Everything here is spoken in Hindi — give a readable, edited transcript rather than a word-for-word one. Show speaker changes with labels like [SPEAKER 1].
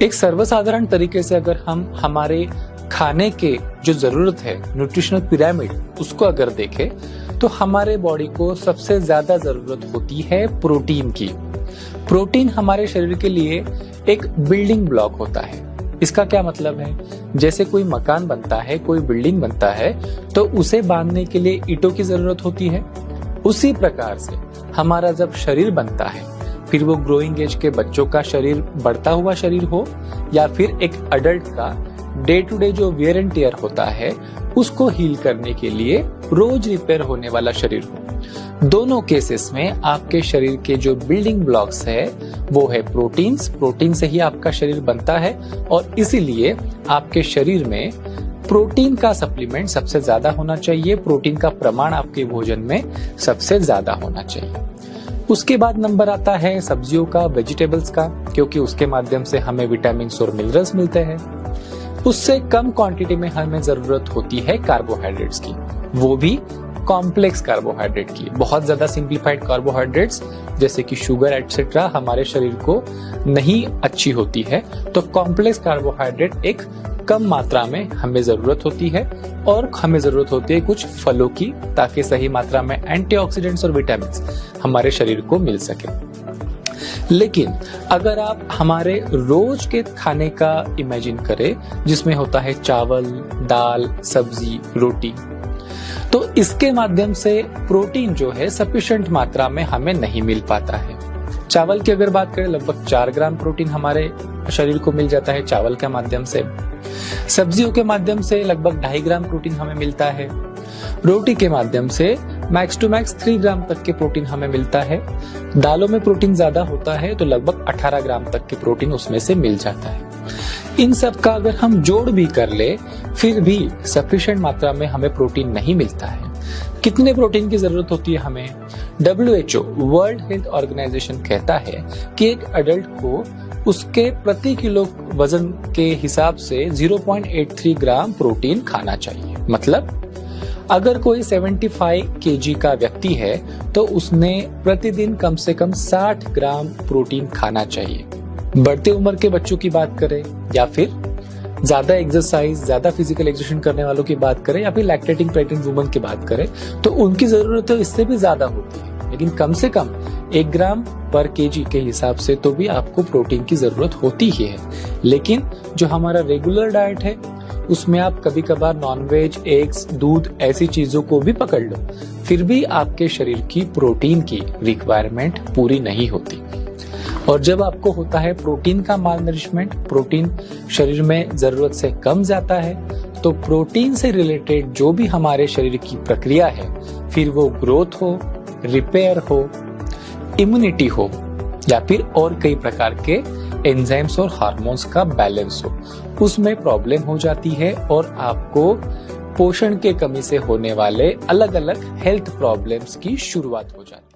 [SPEAKER 1] एक सर्वसाधारण तरीके से अगर हम हमारे खाने के जो जरूरत है, न्यूट्रिशनल पिरामिड, उसको अगर देखें तो हमारे बॉडी को सबसे ज्यादा जरूरत होती है प्रोटीन की। प्रोटीन हमारे शरीर के लिए एक बिल्डिंग ब्लॉक होता है। इसका क्या मतलब है? जैसे कोई मकान बनता है, कोई बिल्डिंग बनता है, तो उसे बांधने के लिए ईंटों की जरूरत होती है। उसी प्रकार से हमारा जब शरीर बनता है, फिर वो ग्रोइंग एज के बच्चों का शरीर, बढ़ता हुआ शरीर हो, या फिर एक अडल्ट का डे टू डे जो वियर एंड टियर होता है, उसको हील करने के लिए रोज रिपेयर होने वाला शरीर हो। दोनों केसेस में आपके शरीर के जो बिल्डिंग ब्लॉक्स है वो है प्रोटीन्स। प्रोटीन से ही आपका शरीर बनता है और इसीलिए आपके शरीर में प्रोटीन का सप्लीमेंट सबसे ज्यादा होना चाहिए, प्रोटीन का प्रमाण आपके भोजन में सबसे ज्यादा होना चाहिए। उसके बाद नंबर आता है सब्जियों का, वेजिटेबल्स का, क्योंकि उसके माध्यम से हमें विटामिन और मिनरल्स मिलते हैं। उससे कम क्वांटिटी में हमें जरूरत होती है कार्बोहाइड्रेट्स की, वो भी कॉम्प्लेक्स कार्बोहाइड्रेट की। बहुत ज्यादा सिंप्लीफाइड कार्बोहाइड्रेट्स जैसे कि शुगर एटसेट्रा हमारे शरीर को नहीं अच्छी होती है, तो कॉम्प्लेक्स कार्बोहाइड्रेट एक कम मात्रा में हमें जरूरत होती है। और हमें जरूरत होती है कुछ फलों की, ताकि सही मात्रा में एंटीऑक्सीडेंट्स और विटामिन हमारे शरीर को मिल सके। लेकिन अगर आप हमारे रोज के खाने का इमेजिन करें, जिसमें होता है चावल, दाल, सब्जी, रोटी, तो इसके माध्यम से प्रोटीन जो है सफिशिएंट मात्रा में हमें नहीं मिल पाता है। चावल की अगर बात करें, लगभग 4 ग्राम प्रोटीन हमारे शरीर को मिल जाता है चावल के माध्यम से। सब्जियों के माध्यम से लगभग 2.5 ग्राम प्रोटीन हमें मिलता है। रोटी के माध्यम से मैक्स टू मैक्स 3 ग्राम तक के प्रोटीन हमें मिलता है। दालों में प्रोटीन ज्यादा होता है, तो लगभग 18 ग्राम तक के प्रोटीन उसमें से मिल जाता है। इन सब का अगर हम जोड़ भी कर ले, फिर भी सफिशिएंट मात्रा में हमें प्रोटीन नहीं मिलता है। कितने प्रोटीन की जरूरत होती है हमें? WHO, वर्ल्ड हेल्थ ऑर्गेनाइजेशन, कहता है कि एक अडल्ट को उसके प्रति किलो वजन के हिसाब से 0.83 ग्राम प्रोटीन खाना चाहिए। मतलब अगर कोई 75 kg का व्यक्ति है तो उसने प्रतिदिन कम से कम 60 ग्राम प्रोटीन खाना चाहिए। बढ़ती उम्र के बच्चों की बात करें, या फिर ज्यादा एक्सरसाइज, ज्यादा फिजिकल एक्सरसाइज करने वालों की बात करें, या फिर लैक्टेटिंग प्रेग्नेंट वुमन की बात करें, तो उनकी जरूरत तो इससे भी ज्यादा होती है। लेकिन कम से कम 1 ग्राम पर केजी के हिसाब से तो भी आपको प्रोटीन की जरूरत होती ही है। लेकिन जो हमारा रेगुलर डाइट है, उसमें आप कभी कभार नॉनवेज, एग्स, दूध, ऐसी चीजों को भी पकड़ लो, फिर भी आपके शरीर की प्रोटीन की रिक्वायरमेंट पूरी नहीं होती। और जब आपको होता है प्रोटीन का मालनरिशमेंट, प्रोटीन शरीर में जरूरत से कम जाता है, तो प्रोटीन से रिलेटेड जो भी हमारे शरीर की प्रक्रिया है, फिर वो ग्रोथ हो, रिपेयर हो, इम्यूनिटी हो, या फिर और कई प्रकार के एंजाइम्स और हार्मोन्स का बैलेंस हो, उसमें प्रॉब्लम हो जाती है और आपको पोषण के कमी से होने वाले अलग अलग हेल्थ प्रॉब्लम्स की शुरुआत हो जाती है।